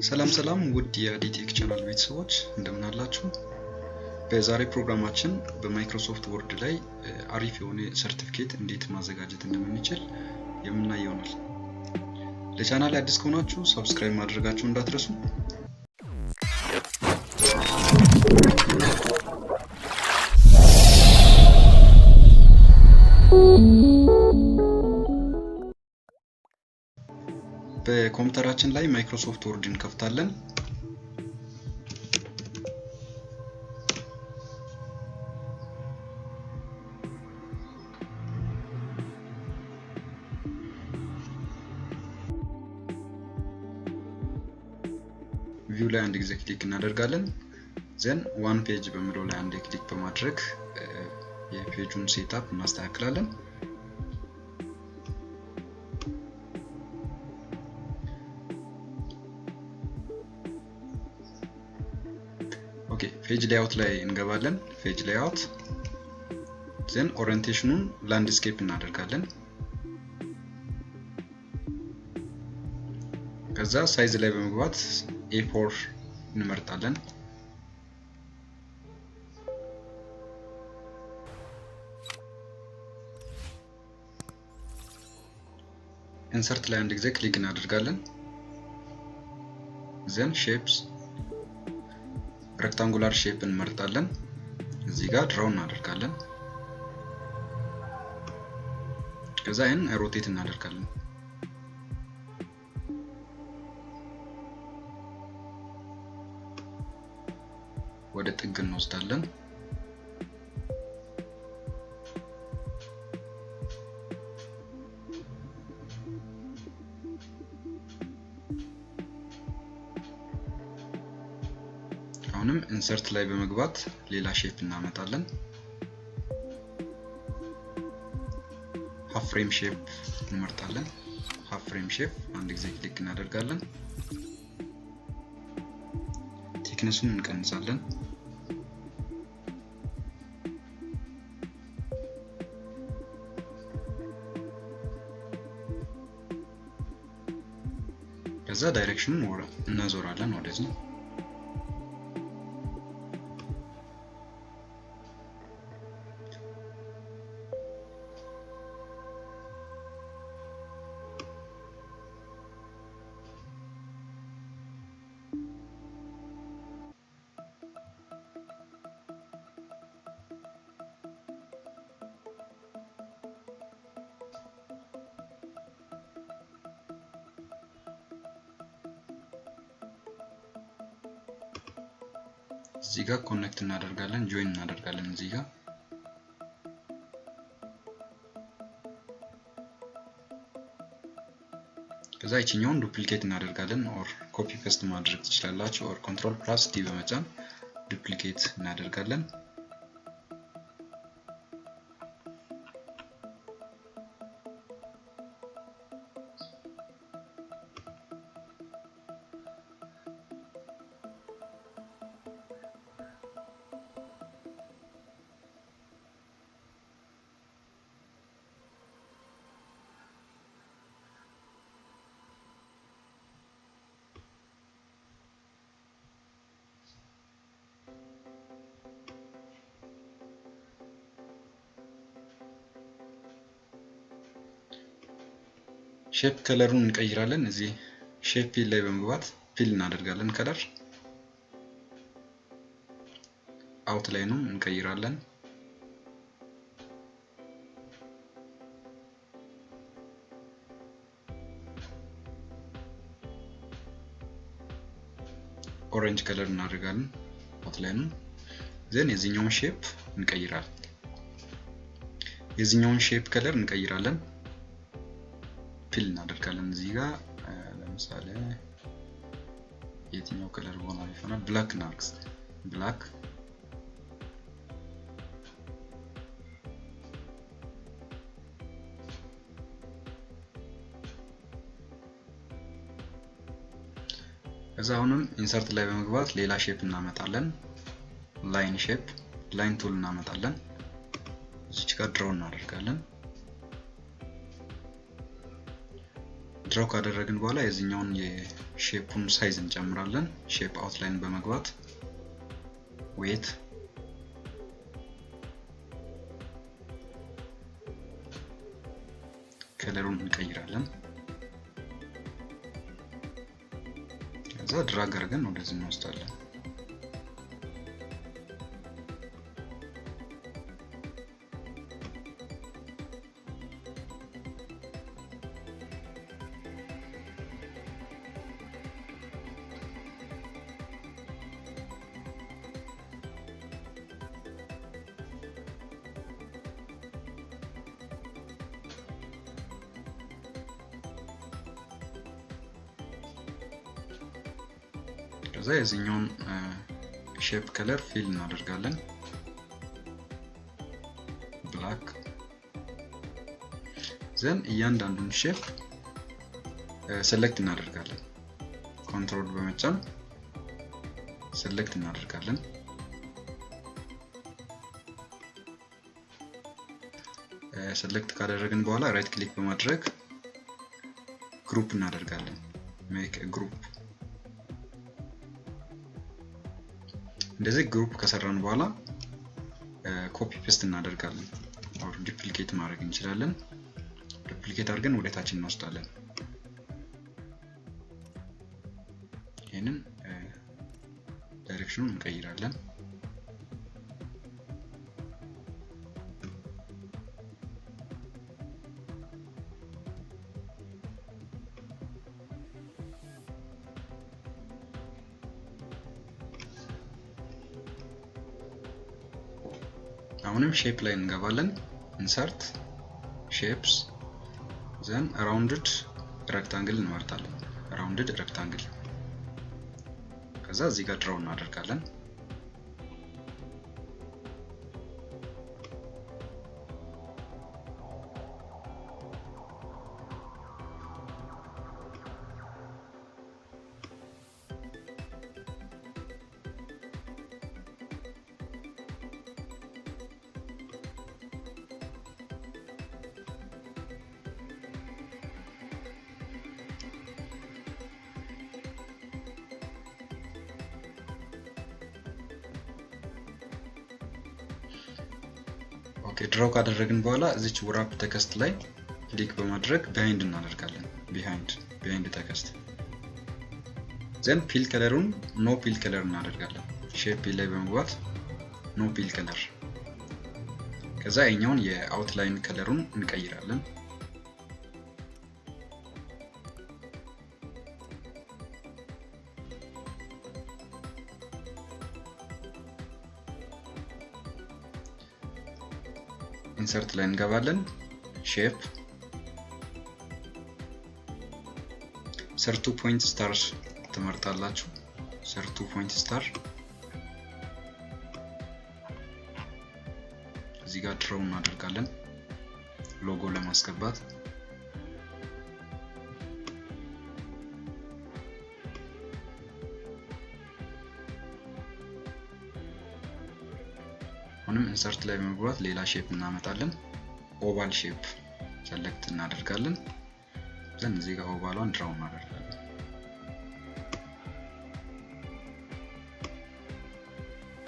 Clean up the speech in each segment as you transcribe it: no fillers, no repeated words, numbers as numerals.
ሰላም ውድ የዲቴክ ቻናል ቤተሰቦች እንደምን አላችሁ? በዛሬ ፕሮግራማችን በማይክሮሶፍት ወርድ ላይ አሪፍ የሆነ ሰርተፊኬት እንዴት ማዘጋጀት እንደምንችል የምናየው ይሆናል። ለቻናሌ አዲስ ከሆናችሁ ሰብስክራይብ ማድረጋችሁን እንዳትረሱ። በኮምፒውተራችን ላይ ማይክሮሶፍት ወርድ እንከፍታለን። ቪው ላይ አንድ ጊዜ ክሊክ እናደርጋለን። ዘን ዋን ፔጅ በሚለው ላይ አንድ ክሊክ በማድረግ የፔጁን ሴትአፕ እናስተካክላለን። ኦኬ ፔጅ ሌአውት ላይ እንገባለን። ፔጅ ሌአውት ዘን ኦሪየንቴሽኑን ላንድስኬፕ እናደርጋለን። ከዛ ሳይዝ ላይ በመግባት A4 እንመርጣለን። ኢንሰርት ላይ አንድ ጊዜ ክሊክ እናደርጋለን። ዘን ሼፕስ ሬክታንጉላር ሼፕ እንመርጣለን። እዚህ ጋር ድራው እናደርጋለን። ከዛ ይሄን ሮቴት እናደርጋለን። ወደ ጥግ እንወስዳለን። አሁንም ኢንሰርት ላይ በመግባት ሌላ ሼፕ እናመጣለን። ሃፍ ፍሬም ሼፕ እንመርጣለን። ሃፍ ፍሬም ሼፕ አንድ ጊዜ ክሊክ እናደርጋለን። ቲክነሱን እንቀንሳለን። ከዛ ዳይሬክሽኑን እናዞራለን ወደዚህ። እዚህ ጋር ኮኔክት እናደርጋለን፣ ጆይን እናደርጋለን እዚህ ጋር። ከዛ ይችኛውን ዱፕሊኬት እናደርጋለን። ኦር ኮፒ ፔስት ማድረግ ትችላላችሁ። ኦር ኮንትሮል ፕላስ ዲ በመጫን ዱፕሊኬት እናደርጋለን። ሼፕ ከለሩን እንቀይራለን። እዚህ ሼፕ ፊል ላይ በመግባት ፊል እናደርጋለን። ከለር አውት ላይ ነው እንቀይራለን። ኦሬንጅ ከለር እናደርጋለን። አውት ላይ ነው። ዘን የዚህኛውን ሼፕ እንቀይራለን። የዚህኛውን ሼፕ ከለር እንቀይራለን። ፊል እናደርጋለን። እዚህ ጋር ለምሳሌ የትኛው ከለር ሆነ ይሆናል? ብላክ እናርግስ። ብላክ ከዛ አሁንም ኢንሰርት ላይ በመግባት ሌላ ሼፕ እናመጣለን። ላይን ሼፕ፣ ላይን ቱል እናመጣለን። እዚች ጋር ድራው እናደርጋለን። ድራው ካደረግን በኋላ የዚህኛውን የሼፑን ሳይዝ እንጨምራለን ሼፕ አውትላይን በመግባት ዌት ከለሩን እንቀይራለን ከዛ ድራግ አድርገን ወደዚህ እንወስዳለን ከዛ የዚህኛውን ሼፕ ከለር ፊል እናደርጋለን ብላክ ዘን እያንዳንዱን ሼፕ ሴሌክት እናደርጋለን ኮንትሮል በመጫን ሴሌክት እናደርጋለን ሴሌክት ካደረግን በኋላ ራይት ክሊክ በማድረግ ግሩፕ እናደርጋለን ሜክ አ ግሩፕ እንደዚህ ግሩፕ ከሰራን በኋላ ኮፒ ፔስት እናደርጋለን ኦር ዱፕሊኬት ማድረግ እንችላለን ዱፕሊኬት አድርገን ወደ ታች እንወስዳለን ይሄንን ዳይሬክሽኑን እንቀይራለን አሁንም ሼፕ ላይ እንገባለን ኢንሰርት ሼፕስ ዘን ራውንድድ ሬክታንግል እንመርጣለን ራውንድድ ሬክታንግል ከዛ እዚህ ጋር ድራው እናደርጋለን ኦኬ ድራው ካደረግን በኋላ እዚች wrap ቴክስት ላይ ክሊክ በማድረግ behind እናደርጋለን behind ቴክስት ዘን ፒል ከለሩን ኖ ፒል ከለር እናደርጋለን ሼፕ ላይ በመግባት ኖ ፒል ከለር ከዛ የኛውን የአውትላይን ከለሩን እንቀይራለን ኢንሰርት ላይ እንገባለን ሼፕ 32 ፖይንት ስታር ትመርጣላችሁ 32 ፖይንት ስታር እዚህ ጋር ድራው እናደርጋለን ሎጎ ለማስገባት አሁንም ኢንሰርት ላይ በመግባት ሌላ ሼፕ እናመጣለን ኦቫል ሼፕ ሴሌክት እናደርጋለን ዘን እዚህ ጋር ኦቫሏን ድራው እናደርጋለን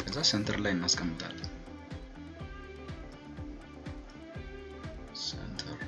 ከዛ ሴንተር ላይ እናስቀምጣለን ሴንተር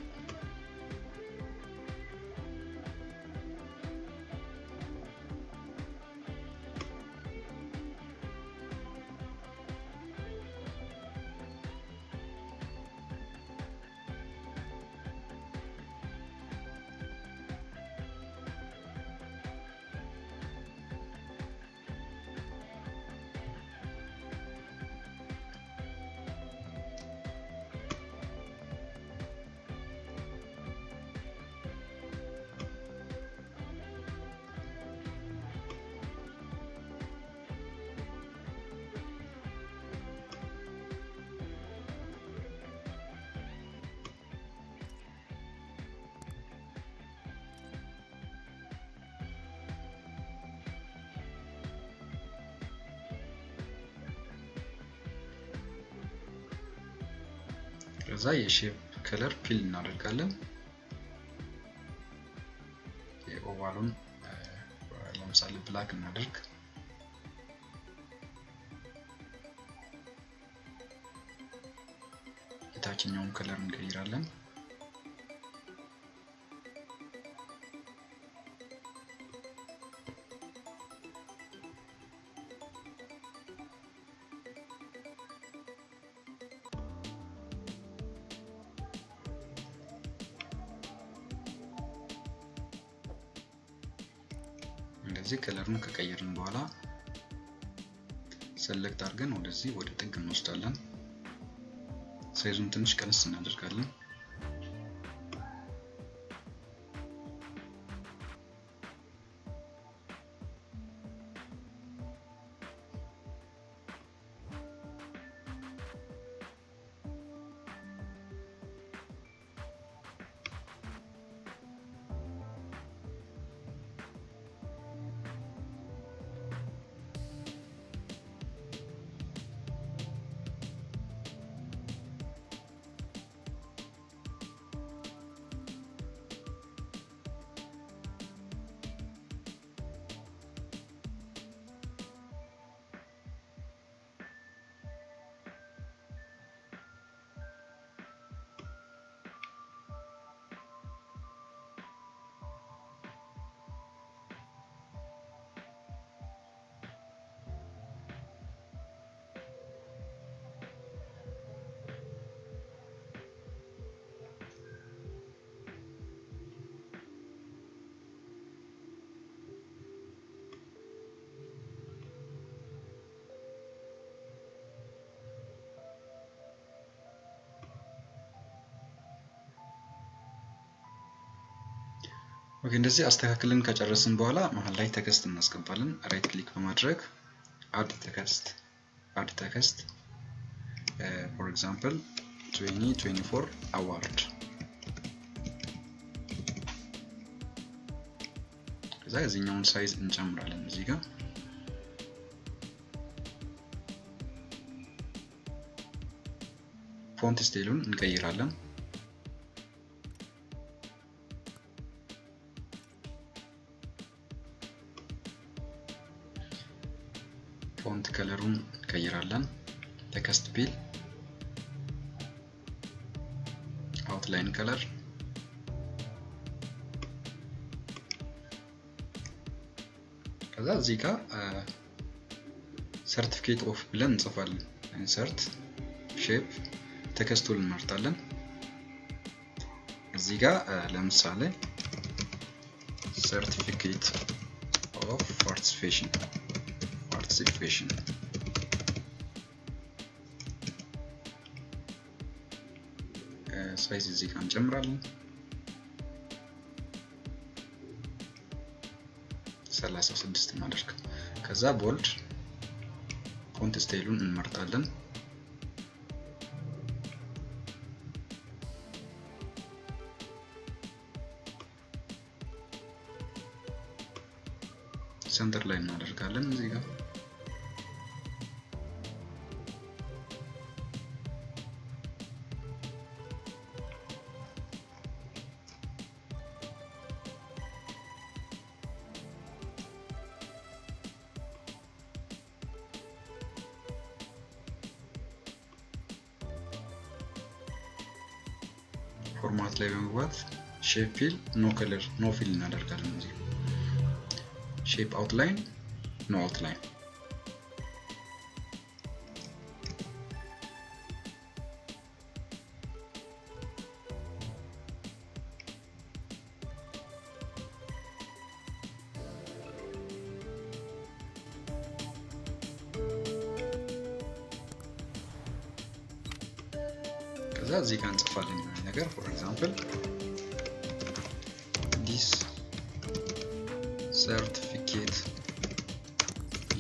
ከዛ የሼፕ ከለር ፊል እናደርጋለን ኦቫሉን ለምሳሌ ብላክ እናድርግ የታችኛውን ከለር እንቀይራለን እንደዚህ ከለሩን ከቀየርን በኋላ ሰሌክት አድርገን ወደዚህ ወደ ጥግ እንወስዳለን ሳይዙን ትንሽ ቀንስ እናደርጋለን ኦኬ እንደዚህ አስተካክለን ከጨረስን በኋላ መሃል ላይ ቴክስት እናስገባለን ራይት ክሊክ በማድረግ አድ ቴክስት for example 2024 award ከዛ እዚህኛውን ሳይዝ እንጨምራለን እዚህ ጋር ፎንት ስታይሉን እንቀይራለን ፎንት ከለሩን እንቀይራለን ቴክስት ፊል አውትላይን ከለር ከዛ እዚህ ጋር ሰርተፊኬት ኦፍ ብለን እንጽፋለን ኢንሰርት ሼፕ ቴክስቱን እንመርጣለን እዚህ ጋር ለምሳሌ ሰርተፊኬት ኦፍ ፓርቲሲፔሽን ሳይዝ እዚህ ጋር እንጨምራለን 36 እናደርግ ከዛ ቦልድ ፎንት ስታይሉን እንመርጣለን ሴንተር ላይ እናደርጋለን እዚህ ጋር ፎርማት ላይ በመግባት ሼፕ ፊል ኖ ከለር ኖ ፊል እናደርጋለን እዚህ ሼፕ አውትላይን ኖ አውትላይን ከዛ እዚህ ጋር እንጽፋለን ነገር for example this certificate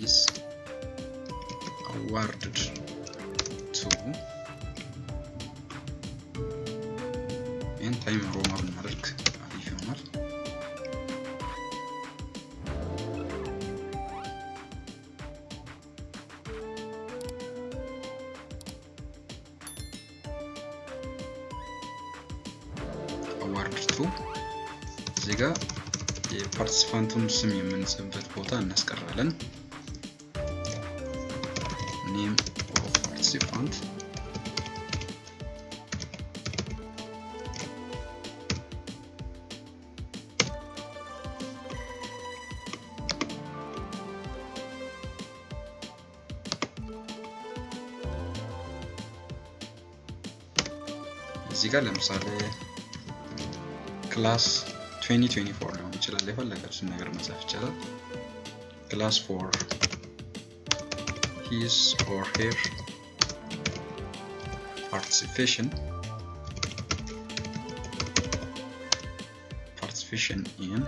is awarded to and time roman እናደርግ አሪፍ ይሆናል awarded to እዚህ ጋር የፓርቲሲፓንቱን ስም የምንጽፍበት ቦታ እናስቀራለን name of participant እዚህ ጋር ለምሳሌ ክላስ 2024 ሊሆን ይችላል የፈለጋችሁትን ነገር መጻፍ ይችላል ክላስ 4 his or her participation in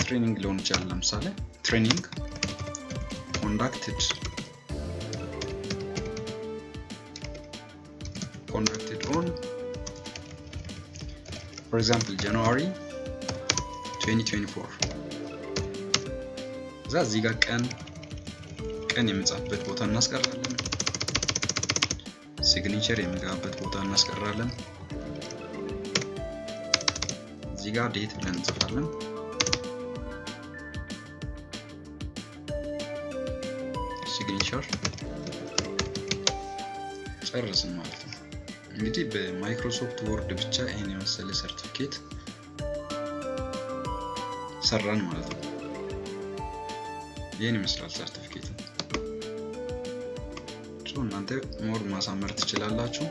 training ሊሆን ይችላል ለምሳሌ training conducted on for example January 2024 እዚህ ጋር ቀን የምንጻፍበት ቦታ እናስቀራለን ሲግኔቸር የሚገባበት ቦታ እናስቀራለን እዚህ ጋር ዴት ብለን እንጽፋለን ሲግኔቸር ጨርሰን ማለት ነው እንግዲህ በማይክሮሶፍት ወርድ ብቻ ይሄን የመሰለ ሰርቲፊኬት ሰራን ማለት ነው ይሄን ይመስላል ሰርቲፊኬቱ እናንተ ሞር ማሳመር ትችላላችሁ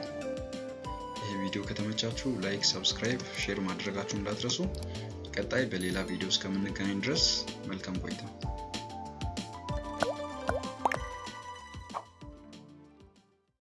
ይሄ ቪዲዮ ከተመቻችሁ ላይክ ሰብስክራይብ ሼር ማድረጋችሁን እንዳትረሱ ቀጣይ በሌላ ቪዲዮ እስከምንገናኝ ድረስ መልካም ቆይታ